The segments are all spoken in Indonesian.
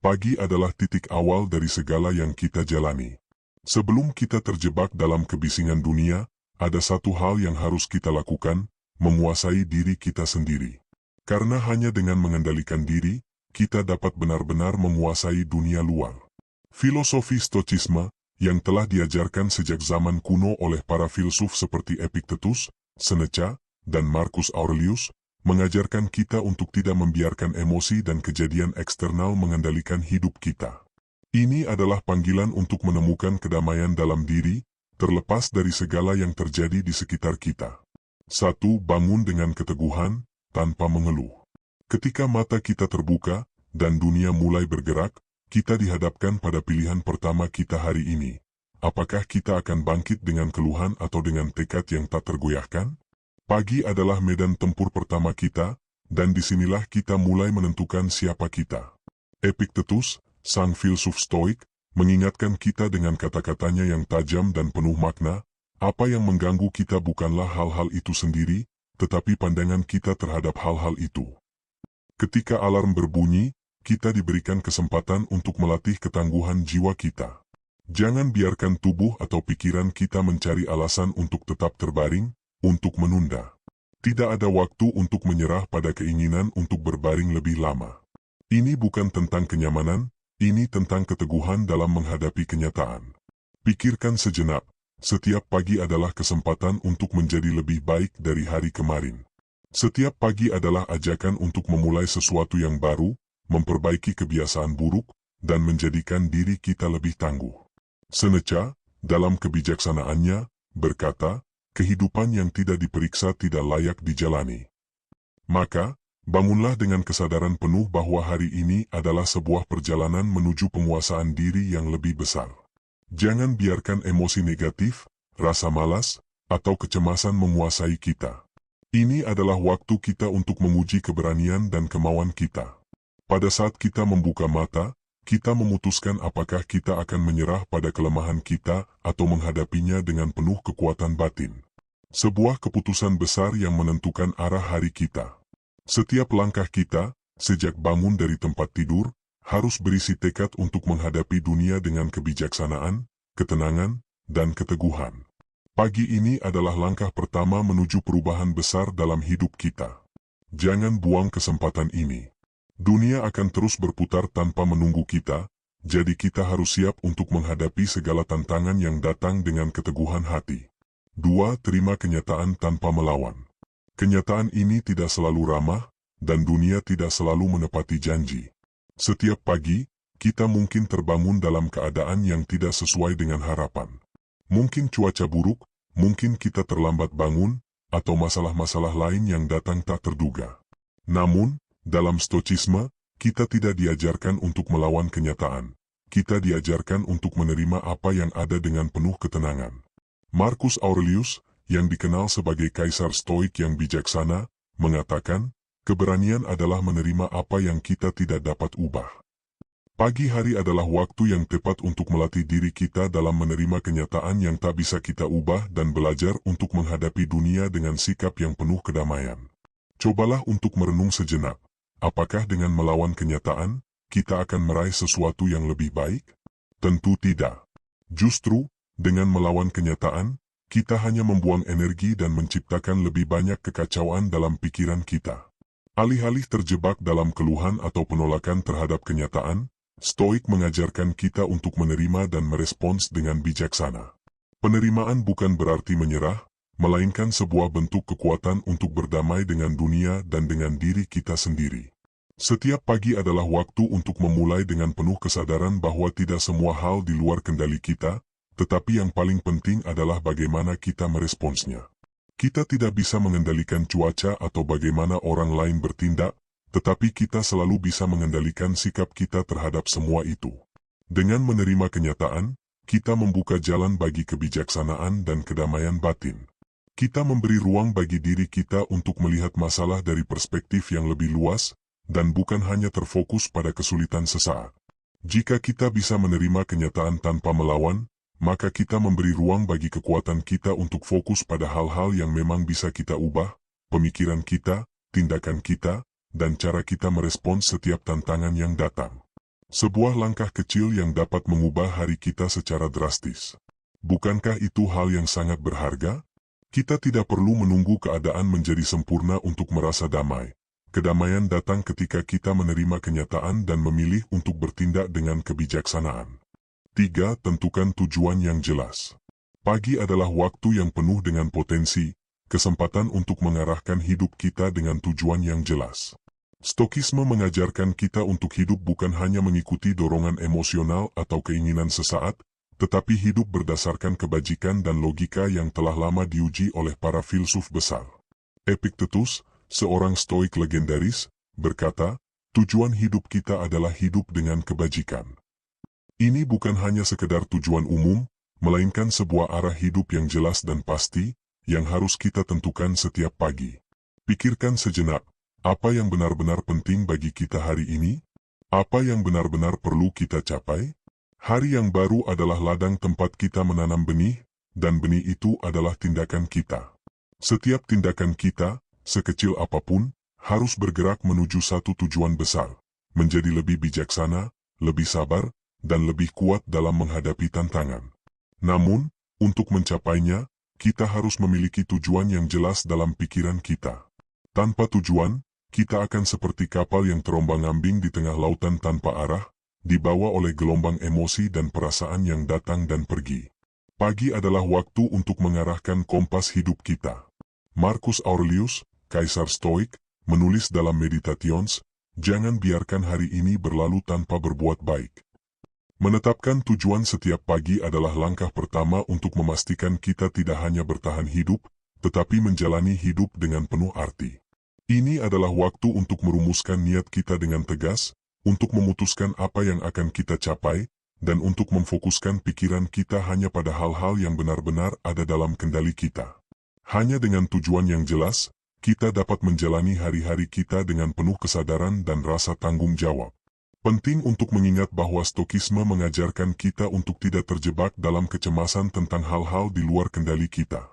Pagi adalah titik awal dari segala yang kita jalani. Sebelum kita terjebak dalam kebisingan dunia, ada satu hal yang harus kita lakukan, menguasai diri kita sendiri. Karena hanya dengan mengendalikan diri, kita dapat benar-benar menguasai dunia luar. Filosofi Stoicisme, yang telah diajarkan sejak zaman kuno oleh para filsuf seperti Epictetus, Seneca, dan Marcus Aurelius, mengajarkan kita untuk tidak membiarkan emosi dan kejadian eksternal mengendalikan hidup kita. Ini adalah panggilan untuk menemukan kedamaian dalam diri, terlepas dari segala yang terjadi di sekitar kita. 1. Bangun dengan keteguhan, tanpa mengeluh. Ketika mata kita terbuka, dan dunia mulai bergerak, kita dihadapkan pada pilihan pertama kita hari ini. Apakah kita akan bangkit dengan keluhan atau dengan tekad yang tak tergoyahkan? Pagi adalah medan tempur pertama kita, dan disinilah kita mulai menentukan siapa kita. Epictetus, sang filsuf Stoik, mengingatkan kita dengan kata-katanya yang tajam dan penuh makna, apa yang mengganggu kita bukanlah hal-hal itu sendiri, tetapi pandangan kita terhadap hal-hal itu. Ketika alarm berbunyi, kita diberikan kesempatan untuk melatih ketangguhan jiwa kita. Jangan biarkan tubuh atau pikiran kita mencari alasan untuk tetap terbaring, untuk menunda. Tidak ada waktu untuk menyerah pada keinginan untuk berbaring lebih lama. Ini bukan tentang kenyamanan, ini tentang keteguhan dalam menghadapi kenyataan. Pikirkan sejenak, setiap pagi adalah kesempatan untuk menjadi lebih baik dari hari kemarin. Setiap pagi adalah ajakan untuk memulai sesuatu yang baru, memperbaiki kebiasaan buruk, dan menjadikan diri kita lebih tangguh. Seneca, dalam kebijaksanaannya, berkata, kehidupan yang tidak diperiksa tidak layak dijalani. Maka, bangunlah dengan kesadaran penuh bahwa hari ini adalah sebuah perjalanan menuju penguasaan diri yang lebih besar. Jangan biarkan emosi negatif, rasa malas, atau kecemasan menguasai kita. Ini adalah waktu kita untuk menguji keberanian dan kemauan kita. Pada saat kita membuka mata, kita memutuskan apakah kita akan menyerah pada kelemahan kita atau menghadapinya dengan penuh kekuatan batin. Sebuah keputusan besar yang menentukan arah hari kita. Setiap langkah kita, sejak bangun dari tempat tidur, harus berisi tekad untuk menghadapi dunia dengan kebijaksanaan, ketenangan, dan keteguhan. Pagi ini adalah langkah pertama menuju perubahan besar dalam hidup kita. Jangan buang kesempatan ini. Dunia akan terus berputar tanpa menunggu kita, jadi kita harus siap untuk menghadapi segala tantangan yang datang dengan keteguhan hati. 2. Terima kenyataan tanpa melawan. Kenyataan ini tidak selalu ramah, dan dunia tidak selalu menepati janji. Setiap pagi, kita mungkin terbangun dalam keadaan yang tidak sesuai dengan harapan. Mungkin cuaca buruk, mungkin kita terlambat bangun, atau masalah-masalah lain yang datang tak terduga. Namun, dalam Stoicisme, kita tidak diajarkan untuk melawan kenyataan. Kita diajarkan untuk menerima apa yang ada dengan penuh ketenangan. Marcus Aurelius, yang dikenal sebagai kaisar Stoik yang bijaksana, mengatakan, keberanian adalah menerima apa yang kita tidak dapat ubah. Pagi hari adalah waktu yang tepat untuk melatih diri kita dalam menerima kenyataan yang tak bisa kita ubah dan belajar untuk menghadapi dunia dengan sikap yang penuh kedamaian. Cobalah untuk merenung sejenak. Apakah dengan melawan kenyataan, kita akan meraih sesuatu yang lebih baik? Tentu tidak. Justru, dengan melawan kenyataan, kita hanya membuang energi dan menciptakan lebih banyak kekacauan dalam pikiran kita. Alih-alih terjebak dalam keluhan atau penolakan terhadap kenyataan, Stoik mengajarkan kita untuk menerima dan merespons dengan bijaksana. Penerimaan bukan berarti menyerah, melainkan sebuah bentuk kekuatan untuk berdamai dengan dunia dan dengan diri kita sendiri. Setiap pagi adalah waktu untuk memulai dengan penuh kesadaran bahwa tidak semua hal di luar kendali kita, tetapi yang paling penting adalah bagaimana kita meresponsnya. Kita tidak bisa mengendalikan cuaca atau bagaimana orang lain bertindak, tetapi kita selalu bisa mengendalikan sikap kita terhadap semua itu. Dengan menerima kenyataan, kita membuka jalan bagi kebijaksanaan dan kedamaian batin. Kita memberi ruang bagi diri kita untuk melihat masalah dari perspektif yang lebih luas, dan bukan hanya terfokus pada kesulitan sesaat. Jika kita bisa menerima kenyataan tanpa melawan, maka kita memberi ruang bagi kekuatan kita untuk fokus pada hal-hal yang memang bisa kita ubah, pemikiran kita, tindakan kita, dan cara kita merespons setiap tantangan yang datang. Sebuah langkah kecil yang dapat mengubah hari kita secara drastis. Bukankah itu hal yang sangat berharga? Kita tidak perlu menunggu keadaan menjadi sempurna untuk merasa damai. Kedamaian datang ketika kita menerima kenyataan dan memilih untuk bertindak dengan kebijaksanaan. 3. Tentukan tujuan yang jelas. Pagi adalah waktu yang penuh dengan potensi, kesempatan untuk mengarahkan hidup kita dengan tujuan yang jelas. Stokisme mengajarkan kita untuk hidup bukan hanya mengikuti dorongan emosional atau keinginan sesaat, tetapi hidup berdasarkan kebajikan dan logika yang telah lama diuji oleh para filsuf besar. Epictetus, seorang stoik legendaris, berkata, tujuan hidup kita adalah hidup dengan kebajikan. Ini bukan hanya sekedar tujuan umum, melainkan sebuah arah hidup yang jelas dan pasti, yang harus kita tentukan setiap pagi. Pikirkan sejenak, apa yang benar-benar penting bagi kita hari ini? Apa yang benar-benar perlu kita capai? Hari yang baru adalah ladang tempat kita menanam benih, dan benih itu adalah tindakan kita. Setiap tindakan kita, sekecil apapun, harus bergerak menuju satu tujuan besar, menjadi lebih bijaksana, lebih sabar, dan lebih kuat dalam menghadapi tantangan. Namun, untuk mencapainya, kita harus memiliki tujuan yang jelas dalam pikiran kita. Tanpa tujuan, kita akan seperti kapal yang terombang-ambing di tengah lautan tanpa arah, dibawa oleh gelombang emosi dan perasaan yang datang dan pergi. Pagi adalah waktu untuk mengarahkan kompas hidup kita. Marcus Aurelius, Kaisar Stoik, menulis dalam Meditations, jangan biarkan hari ini berlalu tanpa berbuat baik. Menetapkan tujuan setiap pagi adalah langkah pertama untuk memastikan kita tidak hanya bertahan hidup, tetapi menjalani hidup dengan penuh arti. Ini adalah waktu untuk merumuskan niat kita dengan tegas, untuk memutuskan apa yang akan kita capai, dan untuk memfokuskan pikiran kita hanya pada hal-hal yang benar-benar ada dalam kendali kita. Hanya dengan tujuan yang jelas, kita dapat menjalani hari-hari kita dengan penuh kesadaran dan rasa tanggung jawab. Penting untuk mengingat bahwa stokisme mengajarkan kita untuk tidak terjebak dalam kecemasan tentang hal-hal di luar kendali kita.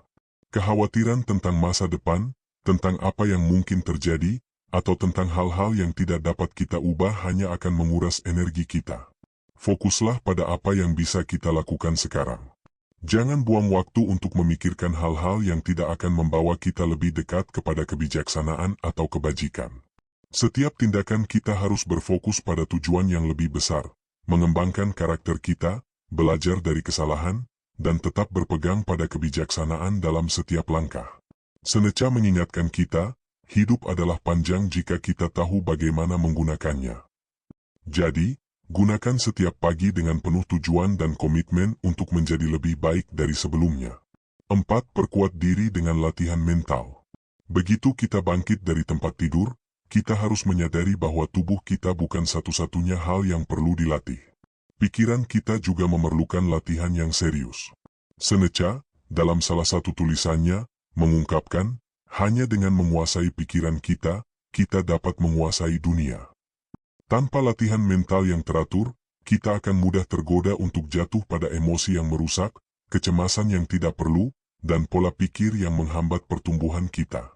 Kekhawatiran tentang masa depan, tentang apa yang mungkin terjadi, atau tentang hal-hal yang tidak dapat kita ubah hanya akan menguras energi kita. Fokuslah pada apa yang bisa kita lakukan sekarang. Jangan buang waktu untuk memikirkan hal-hal yang tidak akan membawa kita lebih dekat kepada kebijaksanaan atau kebajikan. Setiap tindakan kita harus berfokus pada tujuan yang lebih besar, mengembangkan karakter kita, belajar dari kesalahan, dan tetap berpegang pada kebijaksanaan dalam setiap langkah. Seneca mengingatkan kita, hidup adalah panjang jika kita tahu bagaimana menggunakannya. Jadi, gunakan setiap pagi dengan penuh tujuan dan komitmen untuk menjadi lebih baik dari sebelumnya. 4. Perkuat diri dengan latihan mental. Begitu kita bangkit dari tempat tidur, kita harus menyadari bahwa tubuh kita bukan satu-satunya hal yang perlu dilatih. Pikiran kita juga memerlukan latihan yang serius. Seneca, dalam salah satu tulisannya, mengungkapkan, hanya dengan menguasai pikiran kita, kita dapat menguasai dunia. Tanpa latihan mental yang teratur, kita akan mudah tergoda untuk jatuh pada emosi yang merusak, kecemasan yang tidak perlu, dan pola pikir yang menghambat pertumbuhan kita.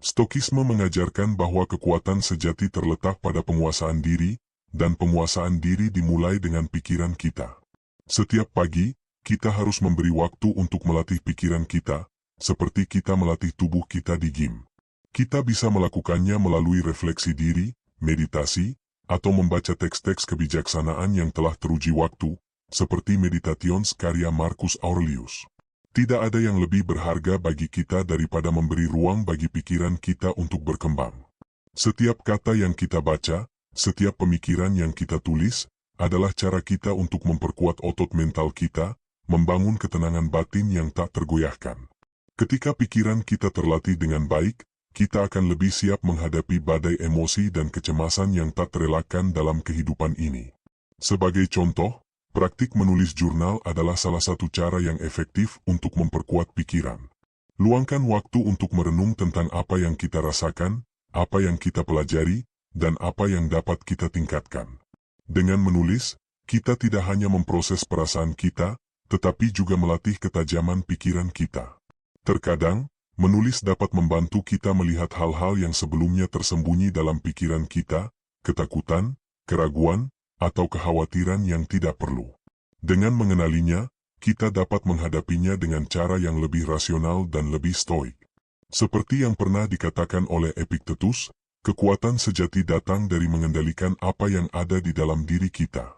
Stokisme mengajarkan bahwa kekuatan sejati terletak pada penguasaan diri, dan penguasaan diri dimulai dengan pikiran kita. Setiap pagi, kita harus memberi waktu untuk melatih pikiran kita, seperti kita melatih tubuh kita di gym. Kita bisa melakukannya melalui refleksi diri, meditasi, atau membaca teks-teks kebijaksanaan yang telah teruji waktu, seperti Meditations karya Marcus Aurelius. Tidak ada yang lebih berharga bagi kita daripada memberi ruang bagi pikiran kita untuk berkembang. Setiap kata yang kita baca, setiap pemikiran yang kita tulis, adalah cara kita untuk memperkuat otot mental kita, membangun ketenangan batin yang tak tergoyahkan. Ketika pikiran kita terlatih dengan baik, kita akan lebih siap menghadapi badai emosi dan kecemasan yang tak terelakkan dalam kehidupan ini. Sebagai contoh, praktik menulis jurnal adalah salah satu cara yang efektif untuk memperkuat pikiran. Luangkan waktu untuk merenung tentang apa yang kita rasakan, apa yang kita pelajari, dan apa yang dapat kita tingkatkan. Dengan menulis, kita tidak hanya memproses perasaan kita, tetapi juga melatih ketajaman pikiran kita. Terkadang, menulis dapat membantu kita melihat hal-hal yang sebelumnya tersembunyi dalam pikiran kita, ketakutan, keraguan, atau kekhawatiran yang tidak perlu. Dengan mengenalinya, kita dapat menghadapinya dengan cara yang lebih rasional dan lebih stoik. Seperti yang pernah dikatakan oleh Epictetus, kekuatan sejati datang dari mengendalikan apa yang ada di dalam diri kita.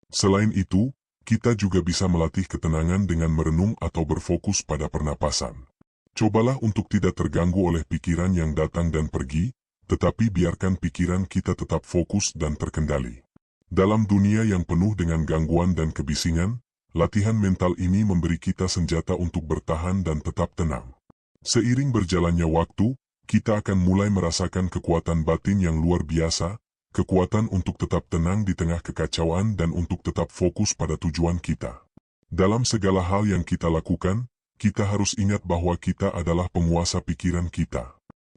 Selain itu, kita juga bisa melatih ketenangan dengan merenung atau berfokus pada pernapasan. Cobalah untuk tidak terganggu oleh pikiran yang datang dan pergi, tetapi biarkan pikiran kita tetap fokus dan terkendali. Dalam dunia yang penuh dengan gangguan dan kebisingan, latihan mental ini memberi kita senjata untuk bertahan dan tetap tenang. Seiring berjalannya waktu, kita akan mulai merasakan kekuatan batin yang luar biasa, kekuatan untuk tetap tenang di tengah kekacauan dan untuk tetap fokus pada tujuan kita. Dalam segala hal yang kita lakukan, kita harus ingat bahwa kita adalah penguasa pikiran kita.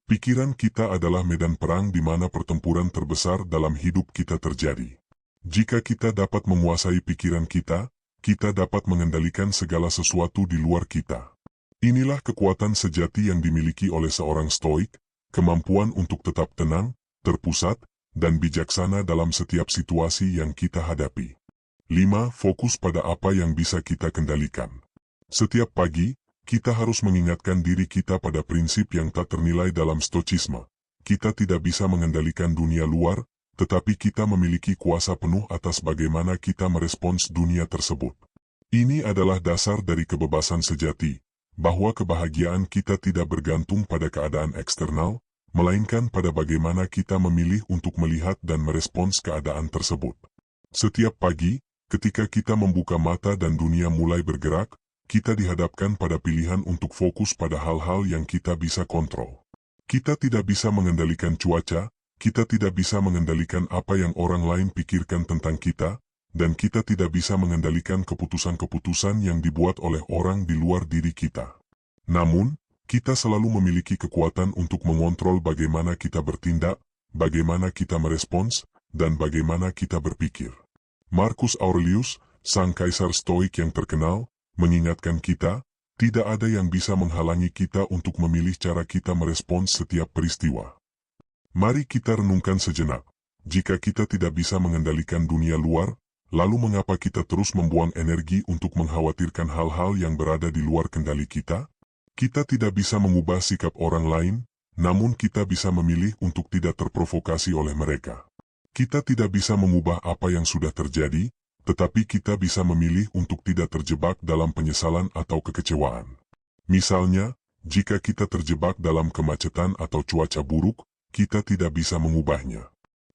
Pikiran kita adalah medan perang di mana pertempuran terbesar dalam hidup kita terjadi. Jika kita dapat menguasai pikiran kita, kita dapat mengendalikan segala sesuatu di luar kita. Inilah kekuatan sejati yang dimiliki oleh seorang stoik, kemampuan untuk tetap tenang, terpusat, dan bijaksana dalam setiap situasi yang kita hadapi. 5. Fokus pada apa yang bisa kita kendalikan. Setiap pagi, kita harus mengingatkan diri kita pada prinsip yang tak ternilai dalam stoicisme. Kita tidak bisa mengendalikan dunia luar, tetapi kita memiliki kuasa penuh atas bagaimana kita merespons dunia tersebut. Ini adalah dasar dari kebebasan sejati, bahwa kebahagiaan kita tidak bergantung pada keadaan eksternal, melainkan pada bagaimana kita memilih untuk melihat dan merespons keadaan tersebut. Setiap pagi, ketika kita membuka mata dan dunia mulai bergerak, kita dihadapkan pada pilihan untuk fokus pada hal-hal yang kita bisa kontrol. Kita tidak bisa mengendalikan cuaca, kita tidak bisa mengendalikan apa yang orang lain pikirkan tentang kita, dan kita tidak bisa mengendalikan keputusan-keputusan yang dibuat oleh orang di luar diri kita. Namun, kita selalu memiliki kekuatan untuk mengontrol bagaimana kita bertindak, bagaimana kita merespons, dan bagaimana kita berpikir. Marcus Aurelius, sang kaisar stoik yang terkenal, mengingatkan kita, tidak ada yang bisa menghalangi kita untuk memilih cara kita merespons setiap peristiwa. Mari kita renungkan sejenak. Jika kita tidak bisa mengendalikan dunia luar, lalu mengapa kita terus membuang energi untuk mengkhawatirkan hal-hal yang berada di luar kendali kita? Kita tidak bisa mengubah sikap orang lain, namun kita bisa memilih untuk tidak terprovokasi oleh mereka. Kita tidak bisa mengubah apa yang sudah terjadi, tetapi kita bisa memilih untuk tidak terjebak dalam penyesalan atau kekecewaan. Misalnya, jika kita terjebak dalam kemacetan atau cuaca buruk, kita tidak bisa mengubahnya.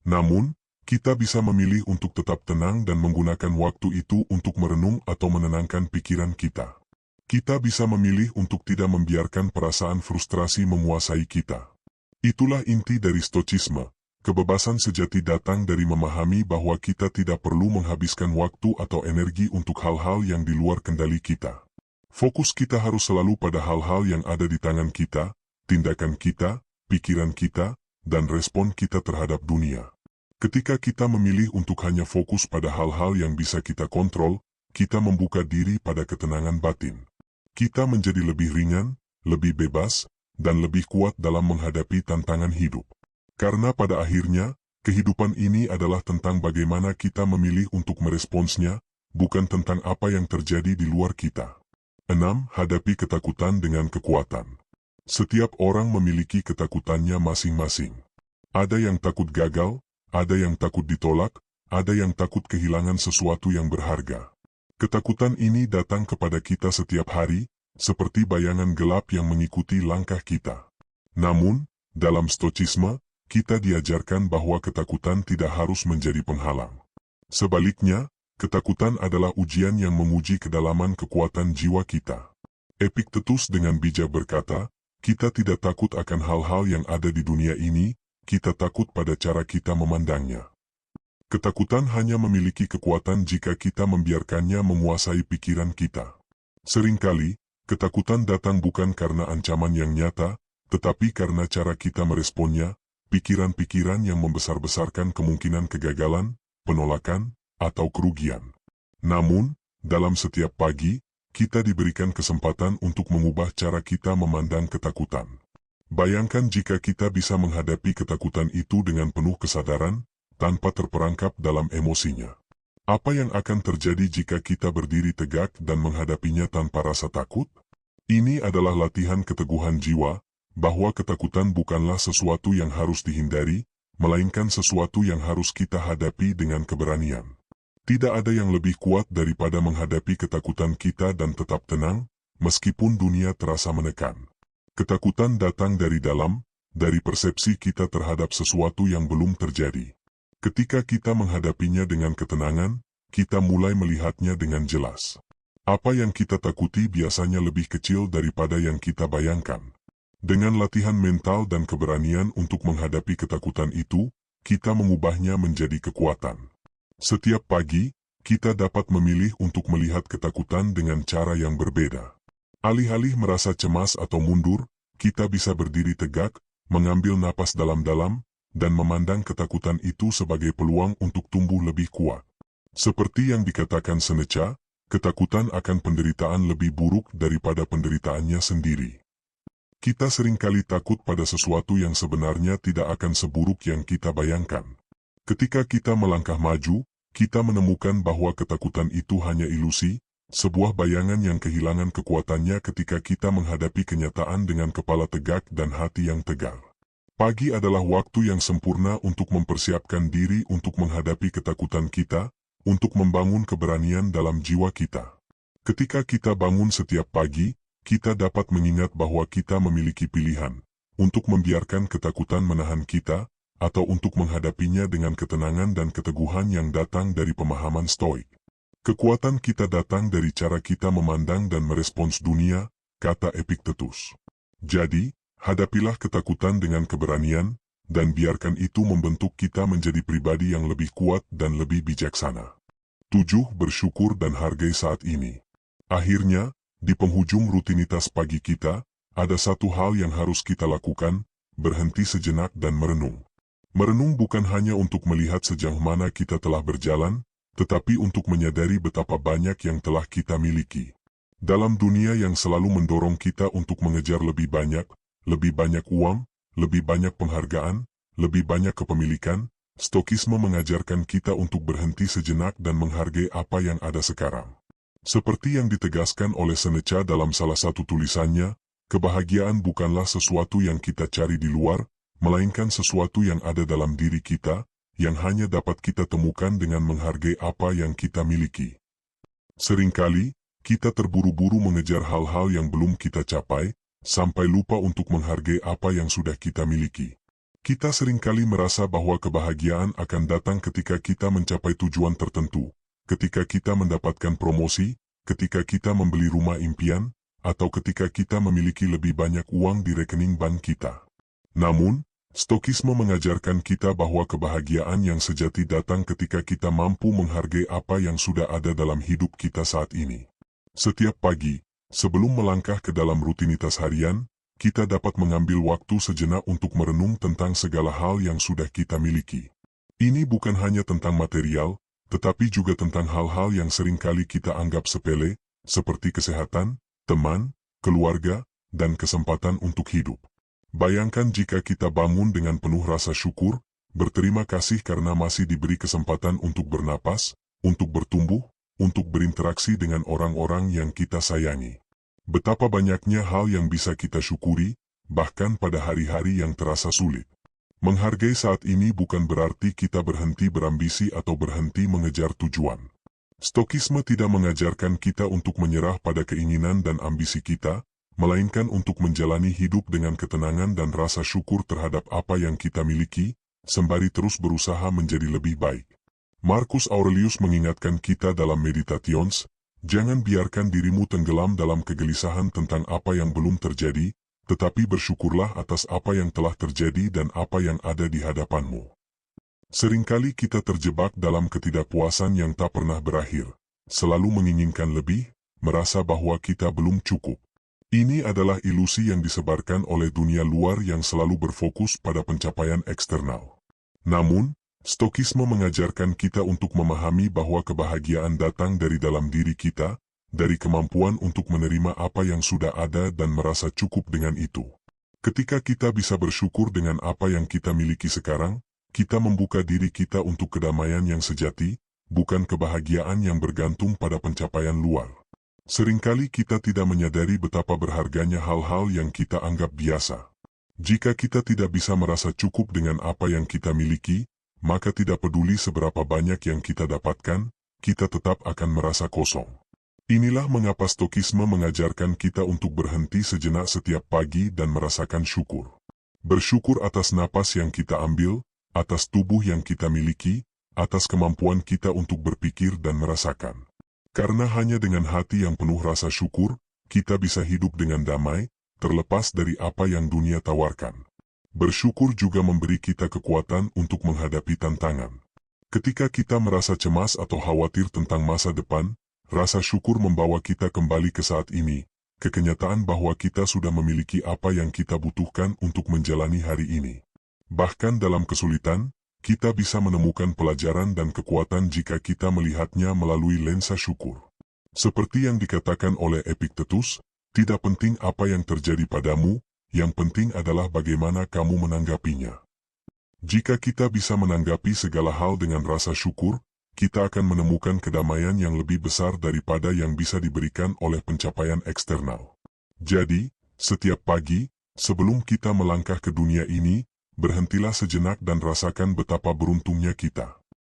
Namun, kita bisa memilih untuk tetap tenang dan menggunakan waktu itu untuk merenung atau menenangkan pikiran kita. Kita bisa memilih untuk tidak membiarkan perasaan frustrasi menguasai kita. Itulah inti dari stoicisme. Kebebasan sejati datang dari memahami bahwa kita tidak perlu menghabiskan waktu atau energi untuk hal-hal yang di luar kendali kita. Fokus kita harus selalu pada hal-hal yang ada di tangan kita, tindakan kita, pikiran kita, dan respon kita terhadap dunia. Ketika kita memilih untuk hanya fokus pada hal-hal yang bisa kita kontrol, kita membuka diri pada ketenangan batin. Kita menjadi lebih ringan, lebih bebas, dan lebih kuat dalam menghadapi tantangan hidup. Karena pada akhirnya, kehidupan ini adalah tentang bagaimana kita memilih untuk meresponsnya, bukan tentang apa yang terjadi di luar kita. 6. Hadapi ketakutan dengan kekuatan. Setiap orang memiliki ketakutannya masing-masing. Ada yang takut gagal, ada yang takut ditolak, ada yang takut kehilangan sesuatu yang berharga. Ketakutan ini datang kepada kita setiap hari, seperti bayangan gelap yang mengikuti langkah kita. Namun, dalam stoicisme, kita diajarkan bahwa ketakutan tidak harus menjadi penghalang. Sebaliknya, ketakutan adalah ujian yang menguji kedalaman kekuatan jiwa kita. Epictetus dengan bijak berkata, kita tidak takut akan hal-hal yang ada di dunia ini, kita takut pada cara kita memandangnya. Ketakutan hanya memiliki kekuatan jika kita membiarkannya menguasai pikiran kita. Seringkali, ketakutan datang bukan karena ancaman yang nyata, tetapi karena cara kita meresponnya, pikiran-pikiran yang membesar-besarkan kemungkinan kegagalan, penolakan, atau kerugian. Namun, dalam setiap pagi, kita diberikan kesempatan untuk mengubah cara kita memandang ketakutan. Bayangkan jika kita bisa menghadapi ketakutan itu dengan penuh kesadaran, tanpa terperangkap dalam emosinya. Apa yang akan terjadi jika kita berdiri tegak dan menghadapinya tanpa rasa takut? Ini adalah latihan keteguhan jiwa, bahwa ketakutan bukanlah sesuatu yang harus dihindari, melainkan sesuatu yang harus kita hadapi dengan keberanian. Tidak ada yang lebih kuat daripada menghadapi ketakutan kita dan tetap tenang, meskipun dunia terasa menekan. Ketakutan datang dari dalam, dari persepsi kita terhadap sesuatu yang belum terjadi. Ketika kita menghadapinya dengan ketenangan, kita mulai melihatnya dengan jelas. Apa yang kita takuti biasanya lebih kecil daripada yang kita bayangkan. Dengan latihan mental dan keberanian untuk menghadapi ketakutan itu, kita mengubahnya menjadi kekuatan. Setiap pagi, kita dapat memilih untuk melihat ketakutan dengan cara yang berbeda. Alih-alih merasa cemas atau mundur, kita bisa berdiri tegak, mengambil napas dalam-dalam, dan memandang ketakutan itu sebagai peluang untuk tumbuh lebih kuat. Seperti yang dikatakan Seneca, ketakutan akan penderitaan lebih buruk daripada penderitaannya sendiri. Kita seringkali takut pada sesuatu yang sebenarnya tidak akan seburuk yang kita bayangkan. Ketika kita melangkah maju, kita menemukan bahwa ketakutan itu hanya ilusi, sebuah bayangan yang kehilangan kekuatannya ketika kita menghadapi kenyataan dengan kepala tegak dan hati yang tegar. Pagi adalah waktu yang sempurna untuk mempersiapkan diri untuk menghadapi ketakutan kita, untuk membangun keberanian dalam jiwa kita. Ketika kita bangun setiap pagi, kita dapat mengingat bahwa kita memiliki pilihan, untuk membiarkan ketakutan menahan kita, atau untuk menghadapinya dengan ketenangan dan keteguhan yang datang dari pemahaman Stoik. Kekuatan kita datang dari cara kita memandang dan merespons dunia, kata Epictetus. Jadi, hadapilah ketakutan dengan keberanian, dan biarkan itu membentuk kita menjadi pribadi yang lebih kuat dan lebih bijaksana. 7. Bersyukur dan hargai saat ini. Akhirnya, di penghujung rutinitas pagi kita, ada satu hal yang harus kita lakukan, berhenti sejenak dan merenung. Merenung bukan hanya untuk melihat sejauh mana kita telah berjalan, tetapi untuk menyadari betapa banyak yang telah kita miliki. Dalam dunia yang selalu mendorong kita untuk mengejar lebih banyak uang, lebih banyak penghargaan, lebih banyak kepemilikan, Stokisme mengajarkan kita untuk berhenti sejenak dan menghargai apa yang ada sekarang. Seperti yang ditegaskan oleh Seneca dalam salah satu tulisannya, kebahagiaan bukanlah sesuatu yang kita cari di luar, melainkan sesuatu yang ada dalam diri kita, yang hanya dapat kita temukan dengan menghargai apa yang kita miliki. Seringkali, kita terburu-buru mengejar hal-hal yang belum kita capai, sampai lupa untuk menghargai apa yang sudah kita miliki. Kita seringkali merasa bahwa kebahagiaan akan datang ketika kita mencapai tujuan tertentu, ketika kita mendapatkan promosi, ketika kita membeli rumah impian, atau ketika kita memiliki lebih banyak uang di rekening bank kita. Namun, Stokisme mengajarkan kita bahwa kebahagiaan yang sejati datang ketika kita mampu menghargai apa yang sudah ada dalam hidup kita saat ini. Setiap pagi, sebelum melangkah ke dalam rutinitas harian, kita dapat mengambil waktu sejenak untuk merenung tentang segala hal yang sudah kita miliki. Ini bukan hanya tentang material, tetapi juga tentang hal-hal yang seringkali kita anggap sepele, seperti kesehatan, teman, keluarga, dan kesempatan untuk hidup. Bayangkan jika kita bangun dengan penuh rasa syukur, berterima kasih karena masih diberi kesempatan untuk bernapas, untuk bertumbuh, untuk berinteraksi dengan orang-orang yang kita sayangi. Betapa banyaknya hal yang bisa kita syukuri, bahkan pada hari-hari yang terasa sulit. Menghargai saat ini bukan berarti kita berhenti berambisi atau berhenti mengejar tujuan. Stokisme tidak mengajarkan kita untuk menyerah pada keinginan dan ambisi kita, melainkan untuk menjalani hidup dengan ketenangan dan rasa syukur terhadap apa yang kita miliki, sembari terus berusaha menjadi lebih baik. Marcus Aurelius mengingatkan kita dalam Meditations, jangan biarkan dirimu tenggelam dalam kegelisahan tentang apa yang belum terjadi, tetapi bersyukurlah atas apa yang telah terjadi dan apa yang ada di hadapanmu. Seringkali kita terjebak dalam ketidakpuasan yang tak pernah berakhir, selalu menginginkan lebih, merasa bahwa kita belum cukup. Ini adalah ilusi yang disebarkan oleh dunia luar yang selalu berfokus pada pencapaian eksternal. Namun, Stokisme mengajarkan kita untuk memahami bahwa kebahagiaan datang dari dalam diri kita, dari kemampuan untuk menerima apa yang sudah ada dan merasa cukup dengan itu. Ketika kita bisa bersyukur dengan apa yang kita miliki sekarang, kita membuka diri kita untuk kedamaian yang sejati, bukan kebahagiaan yang bergantung pada pencapaian luar. Seringkali kita tidak menyadari betapa berharganya hal-hal yang kita anggap biasa. Jika kita tidak bisa merasa cukup dengan apa yang kita miliki, maka tidak peduli seberapa banyak yang kita dapatkan, kita tetap akan merasa kosong. Inilah mengapa Stokisme mengajarkan kita untuk berhenti sejenak setiap pagi dan merasakan syukur. Bersyukur atas napas yang kita ambil, atas tubuh yang kita miliki, atas kemampuan kita untuk berpikir dan merasakan. Karena hanya dengan hati yang penuh rasa syukur, kita bisa hidup dengan damai, terlepas dari apa yang dunia tawarkan. Bersyukur juga memberi kita kekuatan untuk menghadapi tantangan. Ketika kita merasa cemas atau khawatir tentang masa depan, rasa syukur membawa kita kembali ke saat ini, ke kenyataan bahwa kita sudah memiliki apa yang kita butuhkan untuk menjalani hari ini. Bahkan dalam kesulitan, kita bisa menemukan pelajaran dan kekuatan jika kita melihatnya melalui lensa syukur. Seperti yang dikatakan oleh Epictetus, tidak penting apa yang terjadi padamu, yang penting adalah bagaimana kamu menanggapinya. Jika kita bisa menanggapi segala hal dengan rasa syukur, kita akan menemukan kedamaian yang lebih besar daripada yang bisa diberikan oleh pencapaian eksternal. Jadi, setiap pagi, sebelum kita melangkah ke dunia ini, berhentilah sejenak dan rasakan betapa beruntungnya kita.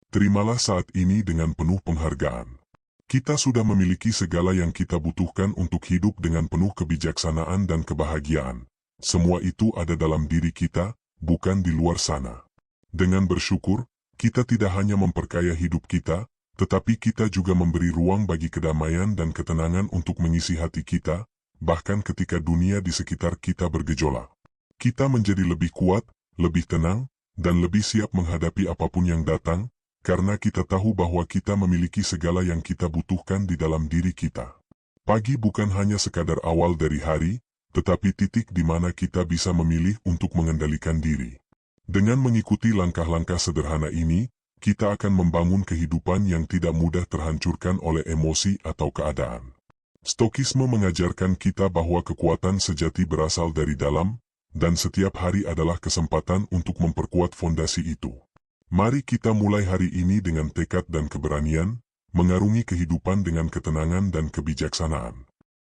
Terimalah saat ini dengan penuh penghargaan. Kita sudah memiliki segala yang kita butuhkan untuk hidup dengan penuh kebijaksanaan dan kebahagiaan. Semua itu ada dalam diri kita, bukan di luar sana. Dengan bersyukur, kita tidak hanya memperkaya hidup kita, tetapi kita juga memberi ruang bagi kedamaian dan ketenangan untuk mengisi hati kita, bahkan ketika dunia di sekitar kita bergejolak. Kita menjadi lebih kuat, lebih tenang, dan lebih siap menghadapi apapun yang datang, karena kita tahu bahwa kita memiliki segala yang kita butuhkan di dalam diri kita. Pagi bukan hanya sekadar awal dari hari, tetapi titik di mana kita bisa memilih untuk mengendalikan diri. Dengan mengikuti langkah-langkah sederhana ini, kita akan membangun kehidupan yang tidak mudah terhancurkan oleh emosi atau keadaan. Stokisme mengajarkan kita bahwa kekuatan sejati berasal dari dalam, dan setiap hari adalah kesempatan untuk memperkuat fondasi itu. Mari kita mulai hari ini dengan tekad dan keberanian, mengarungi kehidupan dengan ketenangan dan kebijaksanaan.